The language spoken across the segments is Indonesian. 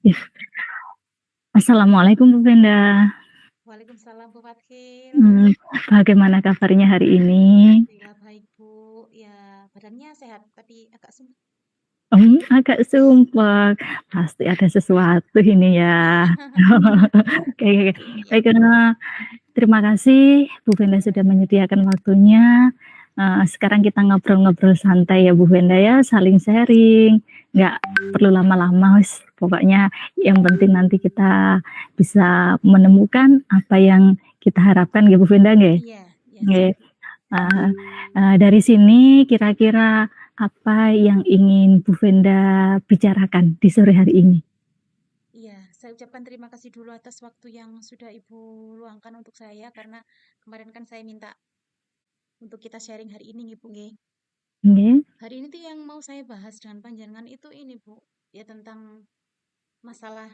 Ih, Assalamualaikum Bu Venda. Waalaikumsalam Bu Fathil. Hmm, Bagaimana kabarnya hari ini? Alhamdulillah baik Bu. Ya, badannya sehat tapi agak sumpah. Agak sumpek. Pasti ada sesuatu ini Iya. ya. Oke, oke. Iya. Baik, terima kasih Bu Venda sudah menyediakan waktunya. Sekarang kita ngobrol-ngobrol santai ya Bu Venda ya, saling sharing. Nggak perlu lama-lama, pokoknya yang penting nanti kita bisa menemukan apa yang kita harapkan ya Bu Venda nggih? Iya, iya Nggih. siap. Eee dari sini kira-kira apa yang ingin Bu Venda bicarakan di sore hari ini? Iya, saya ucapkan terima kasih dulu atas waktu yang sudah Ibu luangkan untuk saya karena kemarin kan saya minta untuk kita sharing hari ini nih Bu nggih. Nggih. Hari ini tuh yang mau saya bahas dengan panjenengan itu ini Bu, ya tentang masalah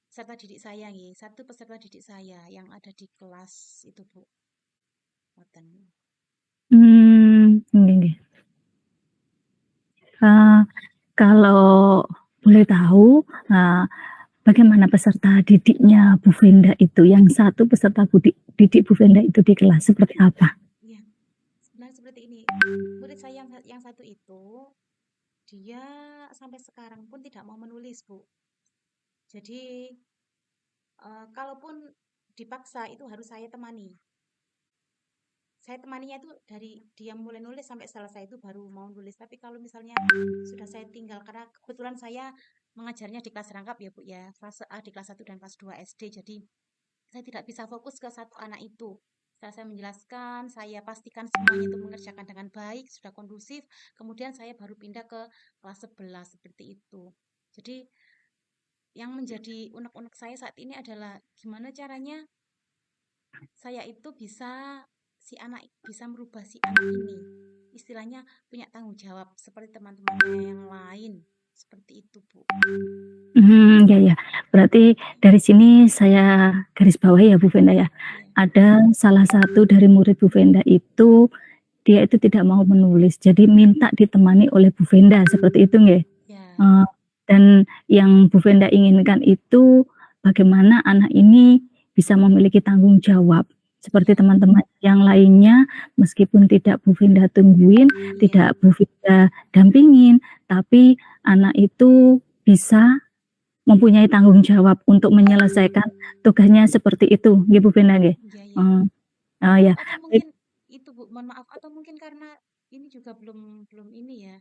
peserta didik saya nggih. Satu peserta didik saya yang ada di kelas itu Bu. Ngoten. Nggih, nggih. Eee, Kalau boleh tahu, bagaimana peserta didiknya Bu Venda itu? Yang satu peserta didik Bu Venda itu di kelas seperti apa? Iya, sebenarnya seperti ini. Murid saya yang satu itu dia sampai sekarang pun tidak mau menulis, Bu. Jadi, kalaupun dipaksa itu harus saya temani. Saya temaninya itu dari dia mulai nulis sampai selesai itu baru mau nulis. Tapi kalau misalnya sudah saya tinggal karena kebetulan saya mengajarnya di kelas rangkap ya, Bu ya. Kelas A di kelas 1 dan kelas 2 SD. Jadi, saya tidak bisa fokus ke satu anak itu. Setelah saya menjelaskan, saya pastikan semuanya itu mengerjakan dengan baik, sudah kondusif. Kemudian saya baru pindah ke kelas 11 seperti itu. Jadi yang menjadi unek-unek saya saat ini adalah gimana caranya saya itu bisa si anak bisa merubah si anak ini. Istilahnya punya tanggung jawab seperti teman-temannya yang lain. Seperti itu, Bu. Ya, ya. Berarti dari sini saya garis bawahi ya Bu Venda ya. Iya. Ada salah satu dari murid Bu Venda itu, dia itu tidak mau menulis, jadi minta ditemani oleh Bu Venda, seperti itu nggih? Ya. Eee, dan yang Bu Venda inginkan itu bagaimana anak ini bisa memiliki tanggung jawab seperti Iya. teman-teman yang lainnya, meskipun tidak Bu Venda tungguin, Iya. tidak Bu Venda dampingin, tapi anak itu bisa mempunyai tanggung jawab untuk menyelesaikan tugasnya seperti itu, nggih Bu Venda nggih? Iya, iya. Eee, ya, Atau baik mungkin itu Bu, mohon maaf, atau mungkin karena ini juga belum belum ini ya,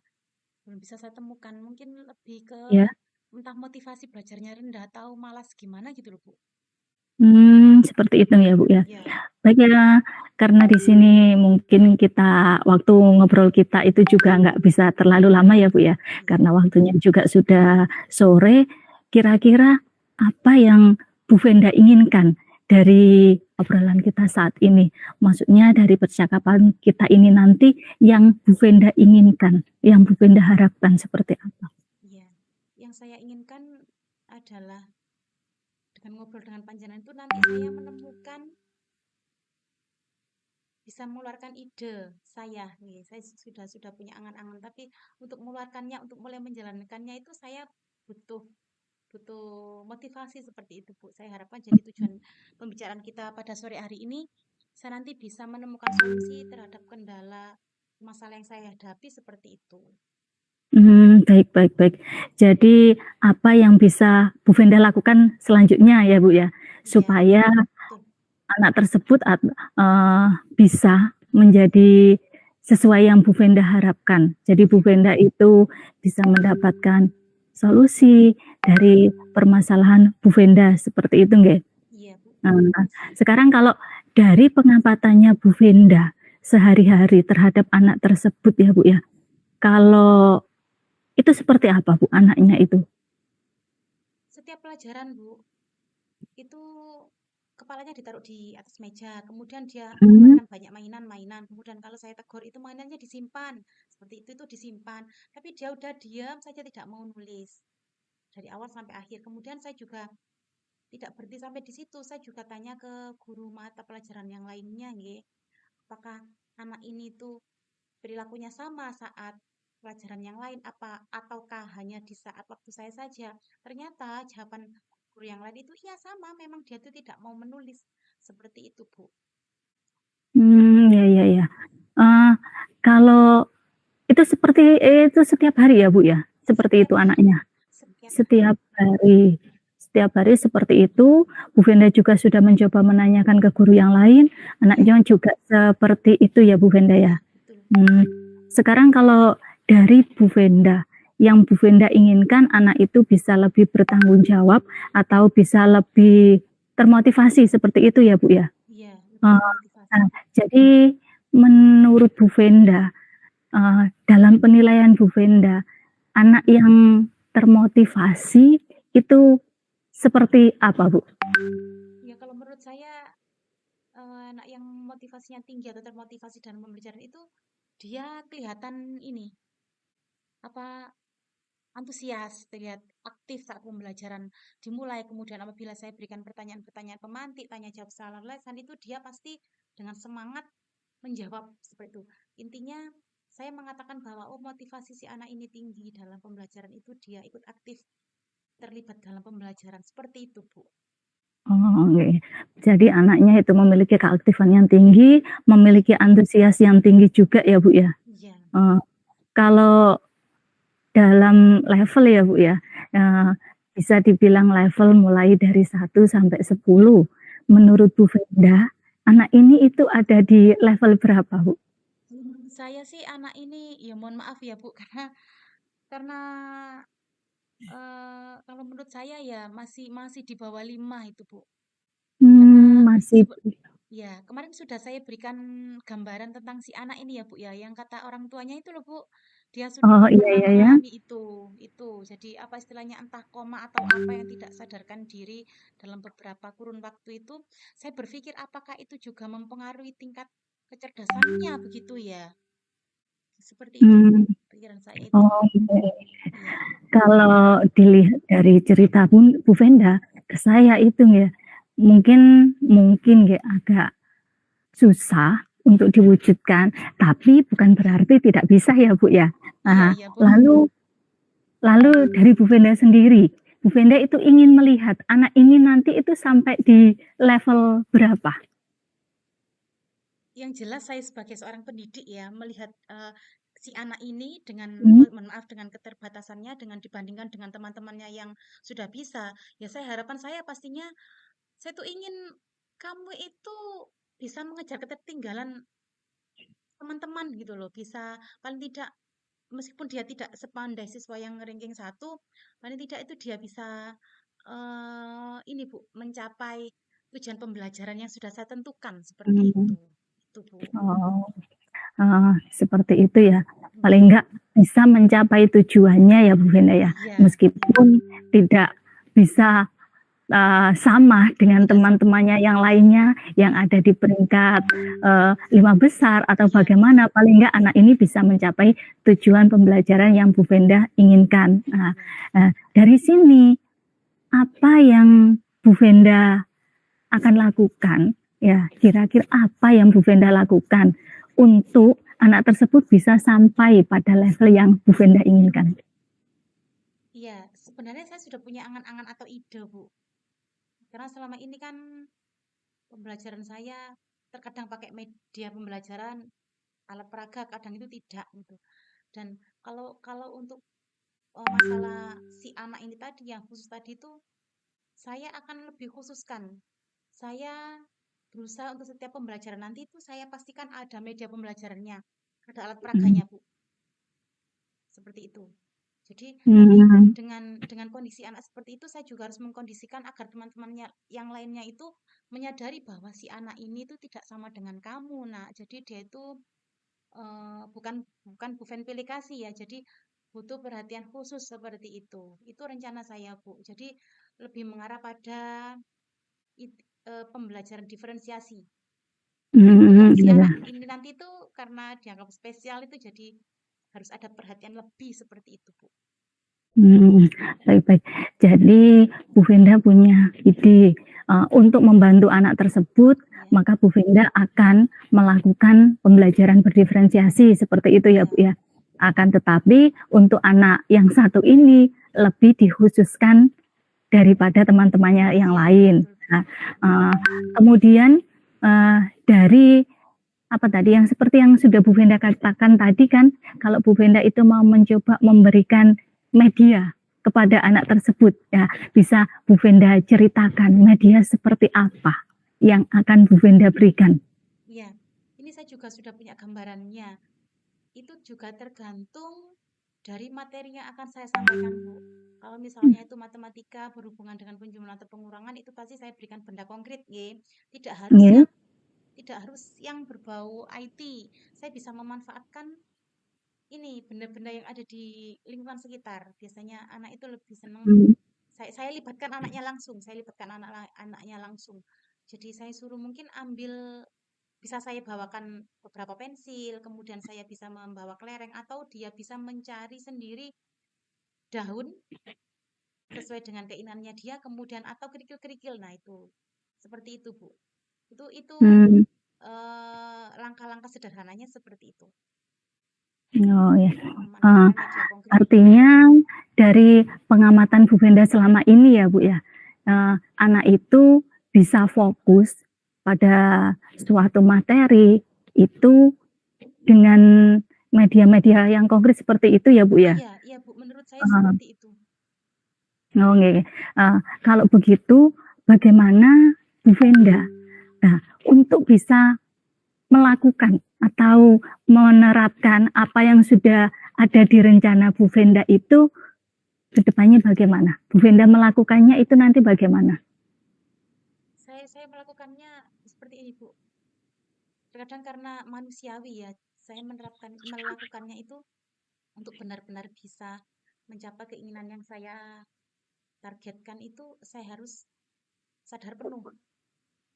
belum bisa saya temukan. Mungkin lebih ke ya. entah motivasi belajarnya rendah atau malas gimana gitu loh Bu. Seperti itu ya Bu ya. Ya, Baik ya, karena di sini mungkin kita waktu ngobrol kita itu juga nggak bisa terlalu lama ya Bu ya, ya. karena waktunya juga sudah sore. Kira-kira apa yang Bu Venda inginkan dari obrolan kita saat ini? Maksudnya dari percakapan kita ini nanti yang Bu Venda inginkan, yang Bu Venda harapkan seperti apa? Iya. Yang saya inginkan adalah dengan ngobrol dengan panjenengan itu nanti saya menemukan bisa mengeluarkan ide saya nih. Saya sudah punya angan-angan, tapi untuk mengeluarkannya, untuk mulai menjalankannya itu saya butuh butuh motivasi seperti itu, Bu. Saya harapkan jadi tujuan pembicaraan kita pada sore hari ini, saya nanti bisa menemukan solusi terhadap kendala masalah yang saya hadapi seperti itu. Baik, baik, baik. Jadi apa yang bisa Bu Venda lakukan selanjutnya ya Bu ya, Iya, supaya betul. anak tersebut bisa menjadi sesuai yang Bu Venda harapkan. Jadi Bu Iya, Venda itu bisa mendapatkan solusi dari permasalahan Bu Venda, seperti itu nggih? iya, Bu. Nah, sekarang kalau dari pengamatannya Bu Venda sehari-hari terhadap anak tersebut ya Bu ya, kalau itu seperti apa Bu anaknya itu? Setiap pelajaran, Bu, itu kepalanya ditaruh di atas meja, kemudian dia Mmm, mengeluarkan banyak mainan-mainan. Kemudian kalau saya tegur itu mainannya disimpan, seperti itu disimpan. Tapi dia udah diam saja tidak mau nulis dari awal sampai akhir. Kemudian saya juga tidak berhenti sampai di situ. Saya juga tanya ke guru mata pelajaran yang lainnya, nggih. Apakah anak ini tuh perilakunya sama saat pelajaran yang lain apa ataukah hanya di saat waktu saya saja? Ternyata jawaban guru yang lain itu iya sama, memang dia itu tidak mau menulis. Seperti itu, Bu. Ya ya ya. Eee, kalau itu setiap hari ya, Bu, ya? Seperti Setiap itu hari, anaknya? setiap hari. Setiap hari? Setiap hari seperti itu, Bu Venda juga sudah mencoba menanyakan ke guru yang lain, Iya, anaknya juga seperti itu ya, Bu Venda, iya, ya? betul. Mmm, sekarang kalau dari Bu Venda, yang Bu Venda inginkan anak itu bisa lebih bertanggung jawab atau bisa lebih termotivasi seperti itu ya, Bu, ya? Iya, lebih Eee, termotivasi. nah, jadi menurut Bu Venda, dalam penilaian Bu Venda, anak yang termotivasi itu seperti apa, Bu? Ya, kalau menurut saya anak yang motivasinya tinggi atau termotivasi dalam pembelajaran itu dia kelihatan ini apa antusias, terlihat aktif saat pembelajaran dimulai. Kemudian apabila saya berikan pertanyaan-pertanyaan pemantik, tanya jawab salah lesan itu dia pasti dengan semangat menjawab seperti itu. Intinya saya mengatakan bahwa oh motivasi si anak ini tinggi dalam pembelajaran itu dia ikut aktif terlibat dalam pembelajaran seperti itu, Bu. Oh, oke. Jadi anaknya itu memiliki keaktifan yang tinggi, memiliki antusias yang tinggi juga ya, Bu, ya? Iya. Kalau dalam level ya, Bu, ya, eee, bisa dibilang level mulai dari 1 sampai 10. Menurut Bu Venda, anak ini itu ada di level berapa, Bu? Menurut saya sih anak ini ya mohon maaf ya Bu karena kalau menurut saya ya masih masih di bawah 5 itu Bu. Karena Masih ya kemarin sudah saya berikan gambaran tentang si anak ini ya Bu ya, yang kata orang tuanya itu loh Bu, dia sudah oh, iya pernah iya ya? mengalami itu. Jadi apa istilahnya entah koma atau apa yang tidak sadarkan diri dalam beberapa kurun waktu itu, saya berpikir apakah itu juga mempengaruhi tingkat kecerdasannya begitu ya. Seperti itu Bu, Mmm, pikiran saya itu. oke. Iya, Kalau dilihat dari cerita Bu Venda, ke saya itu ya, mungkin mungkin ya agak susah untuk diwujudkan, tapi bukan berarti tidak bisa ya, Bu, ya. iya, Nah, iya Bu. lalu lalu dari Bu Venda sendiri, Bu Venda itu ingin melihat anak ini nanti itu sampai di level berapa? Yang jelas saya sebagai seorang pendidik ya melihat si anak ini dengan Mmm, mohon maaf dengan keterbatasannya dengan dibandingkan dengan teman-temannya yang sudah bisa, ya saya harapan saya pastinya saya tuh ingin kamu itu bisa mengejar ketertinggalan teman-teman gitu loh, bisa paling tidak meskipun dia tidak sepandai siswa yang ranking 1, paling tidak itu dia bisa ini Bu, mencapai tujuan pembelajaran yang sudah saya tentukan seperti mmm, itu. Itu Bu. oh, seperti itu ya. Iya, Paling enggak bisa mencapai tujuannya ya, Bu Venda, ya. iya, iya. Meskipun tidak bisa sama dengan Tidak sama. teman-temannya yang lainnya yang ada di peringkat 5 besar atau Iya, bagaimana, paling enggak anak ini bisa mencapai tujuan pembelajaran yang Bu Venda inginkan. Nah, iya. dari sini apa yang Bu Venda akan lakukan ya, kira-kira apa yang Bu Venda lakukan untuk anak tersebut bisa sampai pada level yang Bu Venda inginkan? Iya, sebenarnya saya sudah punya angan-angan atau ide, Bu. Karena selama ini kan pembelajaran saya terkadang pakai media pembelajaran alat peraga, kadang itu tidak gitu. Dan kalau kalau untuk masalah si anak ini tadi yang khusus tadi itu saya akan lebih khususkan. Saya berusaha untuk setiap pembelajaran nanti itu saya pastikan ada media pembelajarannya, ada alat Hmm. peraganya, Bu. Seperti itu. Jadi nanti Hmm. dengan kondisi anak seperti itu saya juga harus mengkondisikan agar teman-temannya yang lainnya itu menyadari bahwa si anak ini itu tidak sama dengan kamu. Nah, jadi dia itu bukan bukan bukan pilih kasih ya. Jadi butuh perhatian khusus seperti itu. Itu rencana saya, Bu. Jadi lebih mengarah pada pembelajaran diferensiasi. Yang si Iya. anak ini nanti itu karena dianggap spesial itu jadi harus ada perhatian lebih seperti itu, Bu. Baik-baik. Jadi Bu Venda punya ide, untuk membantu anak tersebut, Ya, maka Bu Venda akan melakukan pembelajaran berdiferensiasi seperti itu ya, iya, Bu, ya? Akan tetapi untuk anak yang satu ini lebih dikhususkan daripada teman-temannya yang lain. Nah, kemudian dari apa tadi yang seperti yang sudah Bu Venda katakan tadi kan, kalau Bu Venda itu mau mencoba memberikan media kepada anak tersebut, ya bisa Bu Venda ceritakan media seperti apa yang akan Bu Venda berikan. Ya, ini saya juga sudah punya gambarannya. Itu juga tergantung dari materi yang akan saya sampaikan, Bu. Kalau misalnya itu matematika berhubungan dengan penjumlahan atau pengurangan, itu pasti saya berikan benda konkret, ya. Tidak harus yang berbau IT. Saya bisa memanfaatkan ini benda-benda yang ada di lingkungan sekitar. Biasanya anak itu lebih senang. Saya libatkan anaknya langsung. Anaknya langsung. Jadi saya suruh mungkin bisa saya bawakan beberapa pensil, kemudian saya bisa membawa kelereng, atau dia bisa mencari sendiri daun sesuai dengan keinginannya dia, kemudian atau kerikil-kerikil. Nah, itu seperti itu, Bu. Itu langkah-langkah sederhananya seperti itu. Oh ya, artinya dari pengamatan Bu Venda selama ini ya Bu ya, anak itu bisa fokus pada suatu materi itu dengan media-media yang konkret seperti itu ya Bu ya? Iya Bu, menurut saya seperti itu. Oh okay. Kalau begitu bagaimana Bu Venda untuk bisa melakukan atau menerapkan apa yang sudah ada di rencana Bu Venda itu ke depannya bagaimana? Bu Venda melakukannya itu nanti bagaimana? Saya melakukannya seperti ini, Bu. Terkadang karena manusiawi ya, saya melakukannya itu untuk benar-benar bisa mencapai keinginan yang saya targetkan. Itu saya harus sadar penuh.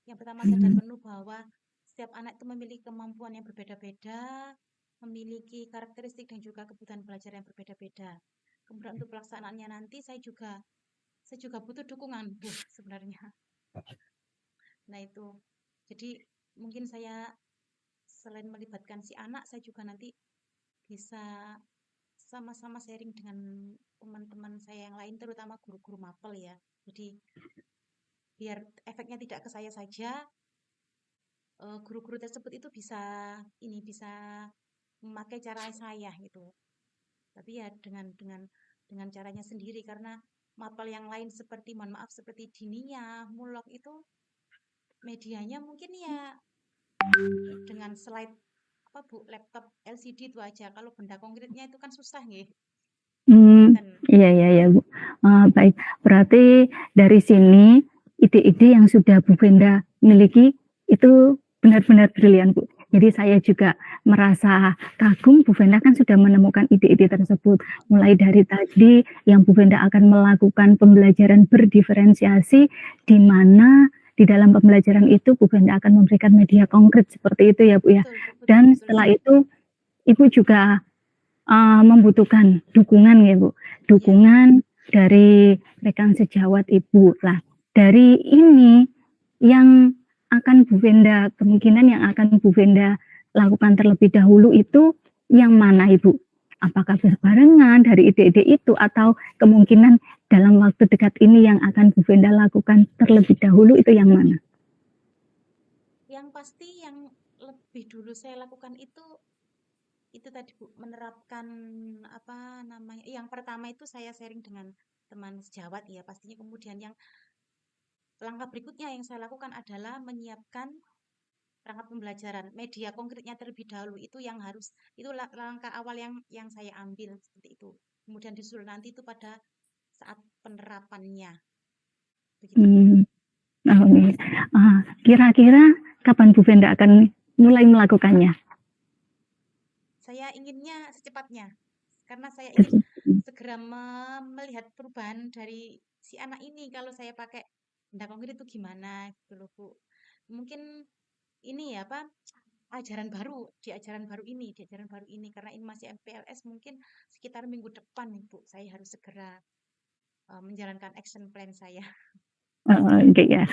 Yang pertama, sadar penuh bahwa setiap anak itu memiliki kemampuan yang berbeda-beda, memiliki karakteristik dan juga kebutuhan belajar yang berbeda-beda. Kemudian untuk pelaksanaannya nanti saya juga butuh dukungan, Bu, sebenarnya. Nah, itu. Jadi mungkin saya selain melibatkan si anak, saya juga nanti bisa sama-sama sharing dengan teman-teman saya yang lain, terutama guru-guru mapel ya. Jadi biar efeknya tidak ke saya saja, guru-guru tersebut itu bisa memakai cara saya gitu. Tapi ya dengan caranya sendiri, karena mapel yang lain seperti seperti Dinia, Mulok itu medianya mungkin ya dengan slide laptop LCD itu aja. Kalau benda konkretnya itu kan susah nggih. Iya Bu. Baik, berarti dari sini ide-ide yang sudah Bu Venda miliki itu benar-benar brilian Bu. Jadi saya juga merasa kagum, Bu Venda kan sudah menemukan ide-ide tersebut. Mulai dari tadi yang Bu Venda akan melakukan pembelajaran berdiferensiasi, di mana di dalam pembelajaran itu Bu Venda akan memberikan media konkret seperti itu ya Bu ya. Dan setelah itu Ibu juga membutuhkan dukungan ya Bu. Dukungan dari rekan sejawat Ibu. Lah, dari ini yang akan Bu Venda, kemungkinan yang akan Bu Venda lakukan terlebih dahulu itu yang mana Ibu? Apakah berbarengan dari ide-ide itu, atau kemungkinan dalam waktu dekat ini yang akan Bu Venda lakukan terlebih dahulu itu yang mana? Yang pasti yang lebih dulu saya lakukan itu tadi Bu, menerapkan yang pertama itu saya sharing dengan teman sejawat ya pastinya. Kemudian yang langkah berikutnya yang saya lakukan adalah menyiapkan perangkat pembelajaran, media konkretnya terlebih dahulu. Itu langkah awal yang saya ambil seperti itu. Kemudian disusul nanti itu pada saat penerapannya. Kira-kira kapan Bu Venda akan mulai melakukannya? Saya inginnya secepatnya, karena saya ingin segera melihat perubahan dari si anak ini. Kalau saya pakai benda konkret itu gimana gitu loh Bu. Mungkin ini ya ajaran baru ini karena ini masih MPLS, mungkin sekitar minggu depan Bu saya harus segera menjalankan action plan saya. Oke ya.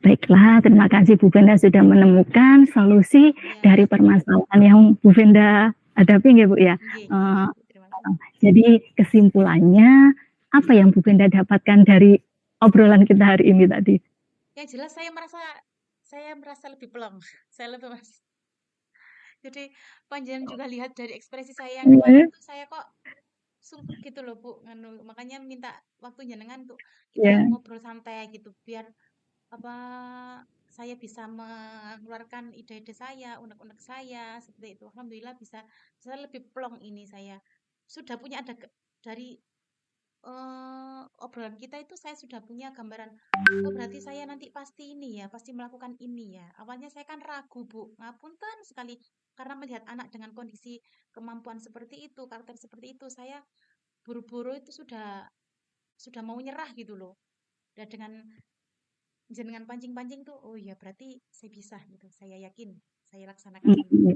Baiklah, terima kasih Bu Venda sudah menemukan solusi dari permasalahan yang Bu Venda hadapi nggih Bu ya. Nggih nggih Eee, Bu, terima kasih. jadi kesimpulannya apa yang Bu Benda dapatkan dari obrolan kita hari ini tadi? Yang jelas saya merasa lebih plong, saya lebih jadi panjenengan juga lihat dari ekspresi saya yang kemarin Iya, tuh saya kok sungguh gitu loh Bu, nganu, makanya minta waktu jenengan untuk kita iya, ngobrol santai gitu biar apa saya bisa mengeluarkan ide-ide saya, unek-unek saya seperti itu. Alhamdulillah bisa lebih plong ini saya. Sudah punya dari obrolan kita itu saya sudah punya gambaran. Oh, berarti saya nanti pasti ini ya, pasti melakukan ini ya. Awalnya saya kan ragu, Bu. Ngapunten sekali karena melihat anak dengan kondisi kemampuan seperti itu, karakter seperti itu, saya buru-buru itu sudah mau nyerah gitu loh. Dan dengan jenengan pancing-pancing tuh, oh ya berarti saya bisa gitu. Saya yakin saya laksanakan ini. mhm.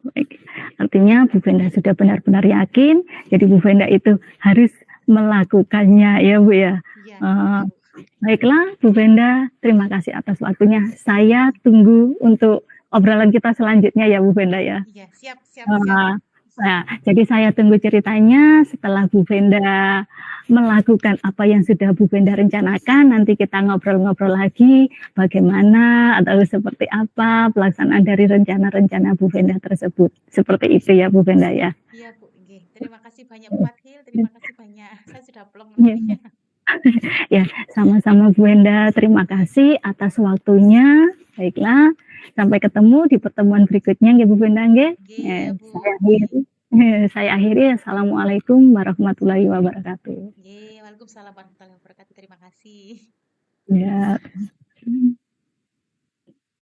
Baik. Artinya Bu Venda sudah benar-benar yakin, jadi Bu Venda itu harus melakukannya ya Bu ya. Iya, Eee, iya Bu. baiklah Bu Venda, terima kasih atas waktunya. Saya tunggu untuk obrolan kita selanjutnya ya Bu Venda ya. Iya, siap, siap, siap. Eee, nah, jadi saya tunggu ceritanya setelah Bu Venda melakukan apa yang sudah Bu Venda rencanakan, nanti kita ngobrol-ngobrol lagi bagaimana atau seperti apa pelaksanaan dari rencana-rencana Bu Venda tersebut. Seperti itu ya Bu Venda ya. Iya Bu, nggih. Terima kasih banyak Bu Fadhil, terima kasih banyak. Saya sudah plong Ya, nantinya. ya, sama-sama Bu Venda, terima kasih atas waktunya. Baiklah, sampai ketemu di pertemuan berikutnya nggih Bu Venda nggih. Nggih ya Bu. Saya akhiri saya akhiri, assalamualaikum warahmatullahi wabarakatuh. Nggih, waalaikumsalam warahmatullahi wabarakatuh. Terima kasih. Ya.